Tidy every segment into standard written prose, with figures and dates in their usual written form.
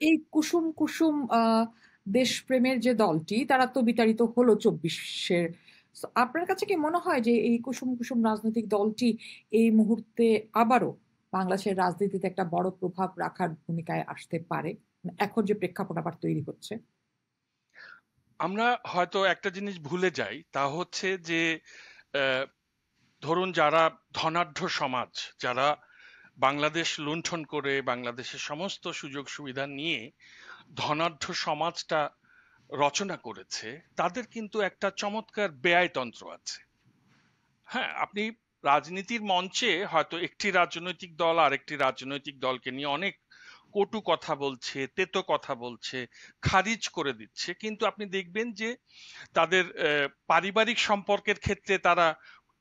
এই কুসুম কুসুম দেশপ্রেমের যে দলটি তারা তো বিতাড়িত হলো 24-এর। So, আপনার কাছে কি মনে হয় যে এই কুসুম কুসুম রাজনৈতিক দলটি এই মুহূর্তে আবারও বাংলাদেশের রাজনীতিতে একটা বড় প্রভাব রাখার ভূমিকায় আসতে পারে, মানে এখন যে প্রেক্ষাপট আবার তৈরি হচ্ছে? আমরা হয়তো একটা জিনিস ভুলে যাই, তা হচ্ছে যে আহ, ধরুন যারা ধনাঢ্য সমাজ, যারা বাংলাদেশ লুণ্ঠন করে বাংলাদেশের সমস্ত সুযোগ সুবিধা নিয়ে ধনাঢ্য সমাজটা রচনা করেছে, তাদের কিন্তু একটা চমৎকার ব্যয়তন্ত্র আছে। হ্যাঁ, আপনি রাজনীতির মঞ্চে হয়তো একটি রাজনৈতিক দল আরেকটি রাজনৈতিক দলকে নিয়ে অনেক কটু কথা বলছে, তেতো কথা বলছে, খারিজ করে দিচ্ছে, কিন্তু আপনি দেখবেন যে তাদের পারিবারিক সম্পর্কের ক্ষেত্রে তারা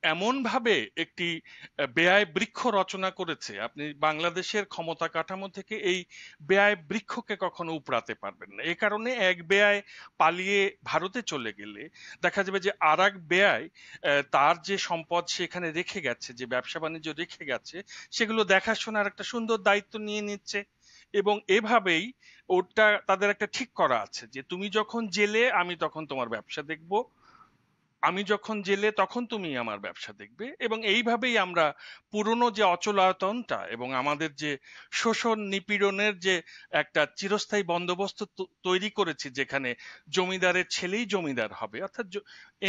এমনভাবে একটি বেয়ায় বৃক্ষ রচনা করেছে, আপনি বাংলাদেশের ক্ষমতা কাঠামো থেকে এই বেয়ায় বৃক্ষকে কখনো উপড়াতে পারবেন না। এ কারণে এক বেয়ায় পালিয়ে ভারতে চলে গেলে দেখা যাবে যে আর এক বেয়ায় তার যে সম্পদ সেখানে রেখে গেছে, যে ব্যবসা বাণিজ্য রেখে গেছে, সেগুলো দেখাশোনার একটা সুন্দর দায়িত্ব নিয়ে নিচ্ছে। এবং এভাবেই ওটা তাদের একটা ঠিক করা আছে যে তুমি যখন জেলে আমি তখন তোমার ব্যবসা দেখব, আমি যখন জেলে তখন তুমি আমার ব্যবসা দেখবে। এবং এইভাবেই আমরা পুরনো যে অচলায়তনটা এবং আমাদের যে শোষণ নিপীড়নের যে একটা চিরস্থায়ী বন্দোবস্ত তৈরি করেছি, যেখানে জমিদারের ছেলেই জমিদার হবে, অর্থাৎ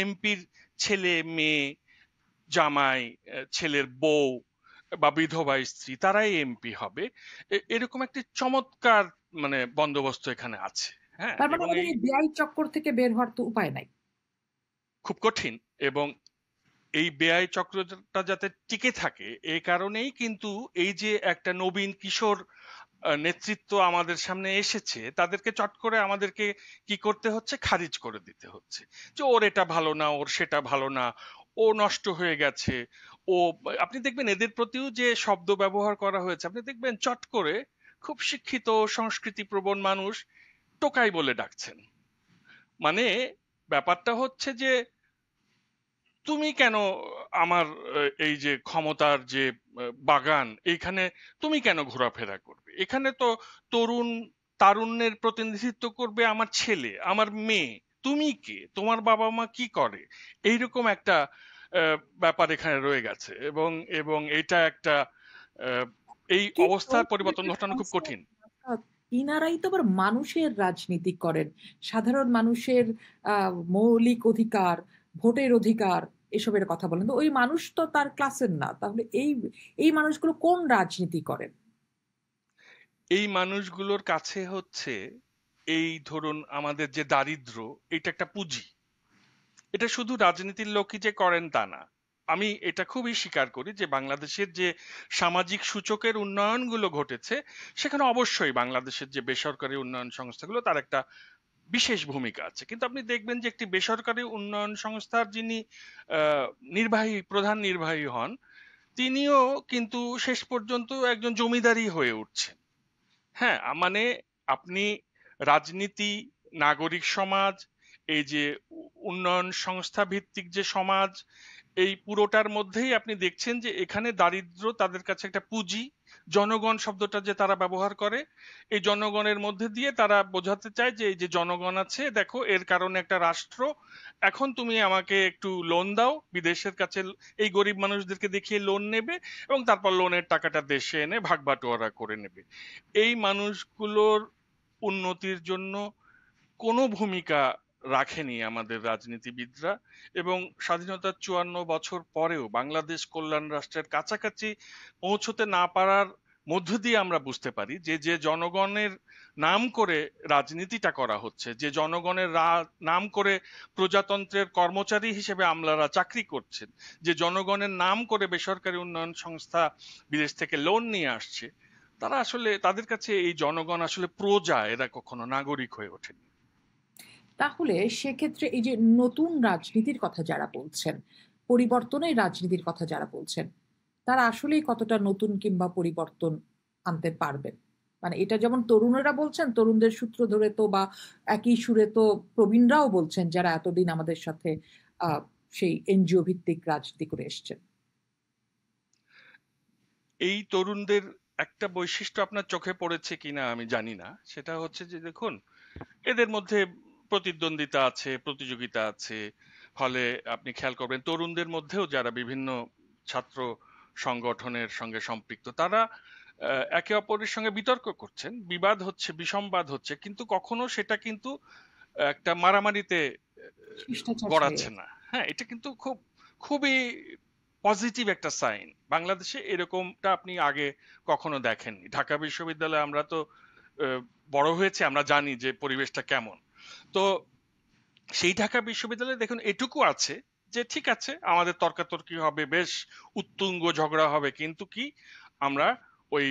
এমপির ছেলে মেয়ে, জামাই, ছেলের বউ বা বিধবা স্ত্রী তারাই এমপি হবে, এরকম একটি চমৎকার মানে বন্দোবস্ত এখানে আছে। হ্যাঁ, তার মানে এবং আমাদের এই এই বেআই চক্কর থেকে বের হওয়ার তো উপায় নাই। খুব কঠিন। এবং এই বেয়াই চক্রটা যাতে টিকে থাকে, এই কারণেই কিন্তু এই যে একটা নবীন কিশোর নেতৃত্ব আমাদের সামনে এসেছে, তাদেরকে চট করে আমাদেরকে কি করতে হচ্ছে, খারিজ করে দিতে হচ্ছে যে ওর এটা ভালো না, ওর সেটা ভালো না, ও নষ্ট হয়ে গেছে। ও, আপনি দেখবেন এদের প্রতিও যে শব্দ ব্যবহার করা হয়েছে, আপনি দেখবেন চট করে খুব শিক্ষিত সংস্কৃতি প্রবণ মানুষ টোকাই বলে ডাকছেন। মানে ব্যাপারটা হচ্ছে যে তুমি কেন আমার এই যে ক্ষমতার যে বাগান, এইখানে তুমি কেন ঘোরাফেরা করবে? এখানে তো তরুণ তারুণ্যের প্রতিনিধিত্ব করবে আমার ছেলে, আমার মেয়ে। তুমি কে? তোমার বাবা মা কি করে? এইরকম একটা ব্যাপার এখানে রয়ে গেছে। এবং এবং এটা একটা আহ, এই কিন্তু অবস্থার পরিবর্তন পুলিশের ঘটানো খুব সংস্থার কঠিন। ইনারাই তো আবার মানুষের রাজনীতি করেন, সাধারণ মানুষের মৌলিক অধিকার, ভোটের অধিকার, এসবের কথা বলেন। তো ওই মানুষ তো তার ক্লাসের না, তাহলে এই এই মানুষগুলো কোন রাজনীতি করেন? এই মানুষগুলোর কাছে হচ্ছে, এই ধরুন আমাদের যে দারিদ্র্য, এটা একটা পুঁজি। এটা শুধু রাজনীতির লোকই যে করেন তা না। আমি এটা খুবই স্বীকার করি যে বাংলাদেশের যে সামাজিক সূচকের উন্নয়নগুলো ঘটেছে, সেখানে অবশ্যই বাংলাদেশের যে বেসরকারি উন্নয়ন সংস্থাগুলো তার একটা বিশেষ ভূমিকা আছে। কিন্তু আপনি দেখবেন যে একটি বেসরকারি উন্নয়ন সংস্থার যিনি আহ, প্রধান নির্বাহী হন, তিনিও কিন্তু শেষ পর্যন্ত একজন জমিদারই হয়ে উঠছেন। হ্যাঁ, মানে আপনি রাজনীতি, নাগরিক সমাজ, এই যে উন্নয়ন সংস্থা ভিত্তিক যে সমাজ, এই পুরোটার মধ্যেই আপনি দেখছেন যে এখানে দারিদ্র্য তাদের কাছে একটা পুঁজি। জনগণ শব্দটা যে তারা ব্যবহার করে, এই জনগণের মধ্যে দিয়ে তারা বোঝাতে চায় যে এই যে জনগণ আছে, দেখো এর কারণে একটা রাষ্ট্র, এখন তুমি আমাকে একটু লোন দাও বিদেশের কাছে, এই গরিব মানুষদেরকে দেখিয়ে লোন নেবে এবং তারপর লোনের টাকাটা দেশে এনে ভাগ বাটোয়ারা করে নেবে। এই মানুষগুলোর উন্নতির জন্য কোনো ভূমিকা রাখেনি আমাদের রাজনীতিবিদরা। এবং স্বাধীনতার 54 বছর পরেও বাংলাদেশ কল্যাণ রাষ্ট্রের কাছাকাছি পৌঁছতে না পারার মধ্য দিয়ে আমরা বুঝতে পারি যে যে জনগণের নাম করে রাজনীতিটা করা হচ্ছে, যে জনগণের নাম করে প্রজাতন্ত্রের কর্মচারী হিসেবে আমলারা চাকরি করছেন, যে জনগণের নাম করে বেসরকারি উন্নয়ন সংস্থা বিদেশ থেকে লোন নিয়ে আসছে, তারা আসলে, তাদের কাছে এই জনগণ আসলে প্রজা, এরা কখনো নাগরিক হয়ে ওঠেনি। তাহলে সেক্ষেত্রে এই যে নতুন রাজনীতির কথা যারা বলছেন, পরিবর্তনের রাজনীতির কথা যারা বলছেন, তারা আসলেই কতটা নতুন কিংবা পরিবর্তন আনতে পারবেন? মানে এটা যেমন তরুণেরা বলছেন, তরুণদের সূত্র ধরে তো বা একই সুরে তো প্রবীণরাও বলছেন, যারা এতদিন আমাদের সাথে আহ সেই এনজিও ভিত্তিক রাজনীতি করে এসছেন। এই তরুণদের একটা বৈশিষ্ট্য আপনার চোখে পড়েছে কিনা আমি জানি না, সেটা হচ্ছে যে দেখুন, এদের মধ্যে প্রতিদ্বন্দ্বিতা আছে, প্রতিযোগিতা আছে। ফলে আপনি খেয়াল করবেন তরুণদের মধ্যেও যারা বিভিন্ন ছাত্র সংগঠনের সঙ্গে সম্পৃক্ত, তারা একে অপরের সঙ্গে বিতর্ক করছেন, বিবাদ হচ্ছে, বিসংবাদ হচ্ছে, কিন্তু কখনো সেটা কিন্তু একটা মারামারিতে শিষ্টাচার হয়ে গড়াচ্ছে গেছে। না। হ্যাঁ, এটা কিন্তু খুবই পজিটিভ একটা সাইন। বাংলাদেশে এরকমটা আপনি আগে কখনো দেখেননি। ঢাকা বিশ্ববিদ্যালয়ে আমরা তো আহ, বড় হয়েছে, আমরা জানি যে পরিবেশটা কেমন। তো সেই ঢাকা বিশ্ববিদ্যালয়ে দেখুন এটুকু আছে যে ঠিক আছে, আমাদের তর্কাতর্কি হবে, বেশ উত্তুঙ্গ ঝগড়া হবে, কিন্তু কি আমরা ওই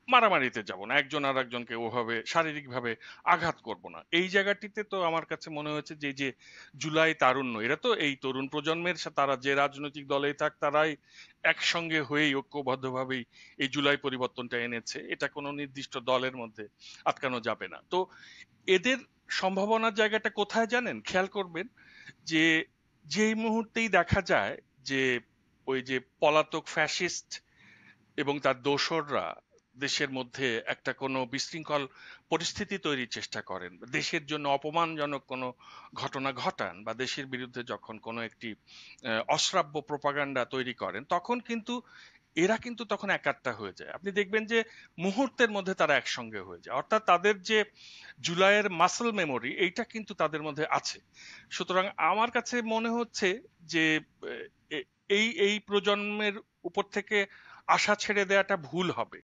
মারামারিতে যাব না, একজন আর একজনকে ওভাবে শারীরিকভাবে আঘাত করব না। এই জায়গাটিতে তো আমার কাছে মনে হয়েছে যে এই যে জুলাই তারুণ্য, এরা তো এই তরুণ প্রজন্মের তারা যে রাজনৈতিক দলেই থাক, তারাই একসঙ্গে হয়েই ঐক্যবদ্ধভাবেই এই জুলাই পরিবর্তনটা এনেছে। এটা কোনো নির্দিষ্ট দলের মধ্যে আটকানো যাবে না। তো এদের সম্ভাবনার জায়গাটা কোথায় জানেন, খেয়াল করবেন যে যেই মুহূর্তেই দেখা যায় যে ওই যে পলাতক ফ্যাসিস্ট এবং তার দোসররা দেশের মধ্যে একটা কোনো বিশৃঙ্খল পরিস্থিতি তৈরির চেষ্টা করেন, দেশের জন্য অপমানজনক কোনো ঘটনা ঘটান, বা দেশের বিরুদ্ধে যখন কোনো একটি অশ্রাব্য প্রপাগান্ডা তৈরি করেন, তখন কিন্তু এরা কিন্তু তখন একাট্টা হয়ে যায়। আপনি দেখবেন যে মুহূর্তের মধ্যে তারা একসঙ্গে হয়ে যায়, অর্থাৎ তাদের যে জুলাইয়ের মাসল মেমোরি এইটা কিন্তু তাদের মধ্যে আছে। সুতরাং আমার কাছে মনে হচ্ছে যে এই এই প্রজন্মের উপর থেকে আশা ছেড়ে দেওয়াটা ভুল হবে।